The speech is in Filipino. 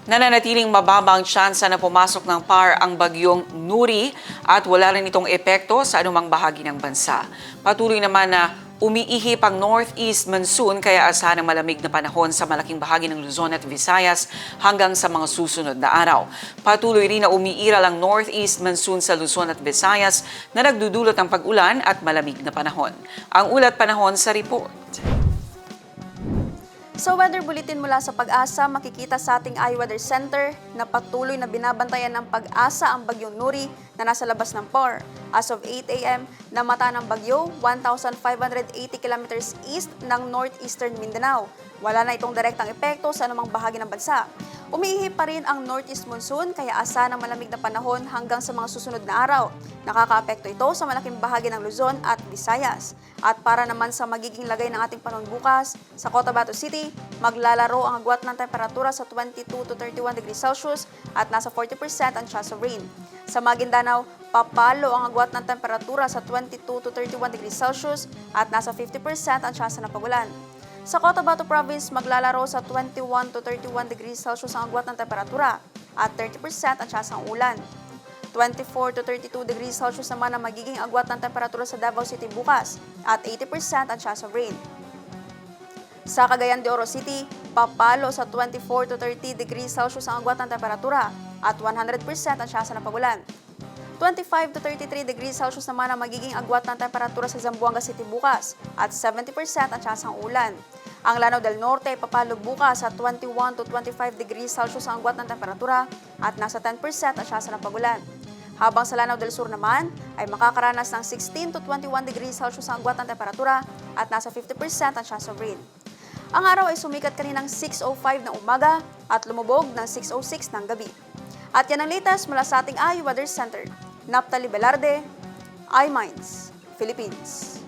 Nananatiling mababa ang tsansa na pumasok ng PAR ang bagyong Nuri at wala rin itong epekto sa anumang bahagi ng bansa. Patuloy naman na umiihip ang northeast monsoon kaya asahan ng malamig na panahon sa malaking bahagi ng Luzon at Visayas hanggang sa mga susunod na araw. Patuloy rin na umiiral ang northeast monsoon sa Luzon at Visayas na nagdudulot ng pag-ulan at malamig na panahon. Ang ulat panahon sa report. Sa weather bulletin mula sa Pag-asa, makikita sa ating iWeather Center na patuloy na binabantayan ng Pag-asa ang bagyong Nuri na nasa labas ng PAR. As of 8 a.m., namata ng bagyo 1,580 kilometers east ng northeastern Mindanao. Wala na itong direktang epekto sa anumang bahagi ng bansa. Umiihip pa rin ang northeast monsoon kaya asa ng malamig na panahon hanggang sa mga susunod na araw. Nakakaapekto ito sa malaking bahagi ng Luzon at Visayas. At para naman sa magiging lagay ng ating panahon bukas, sa Cotabato City, maglalaro ang agwat ng temperatura sa 22 to 31 degrees Celsius at nasa 40% ang chance of rain. Sa Maguindanao, papalo ang agwat ng temperatura sa 22 to 31 degrees Celsius at nasa 50% ang chance ng pagulan. Sa Cotabato Province, maglalaro sa 21 to 31 degrees Celsius ang agwat ng temperatura at 30% ang chance ng ulan. 24 to 32 degrees Celsius naman ang magiging agwat ng temperatura sa Davao City bukas at 80% ang chance of rain. Sa Cagayan de Oro City, papalo sa 24 to 30 degrees Celsius ang agwat ng temperatura at 100% ang chance ng pagulan. 25 to 33 degrees Celsius naman ang magiging agwat ng temperatura sa Zamboanga City bukas at 70% ang chance ng ulan. Ang Lanao del Norte ay papalo bukas at 21 to 25 degrees Celsius ang agwat ng temperatura at nasa 10% ang chance ng pagulan. Habang sa Lanao del Sur naman ay makakaranas ng 16 to 21 degrees Celsius ang agwat ng temperatura at nasa 50% ang chance of rain. Ang araw ay sumikat kaninang 6:05 ng umaga at lumubog ng 6:06 ng gabi. At yan ang latest mula sa ating iWeather Center. Naphtali Velarde, iMinds, Philippines.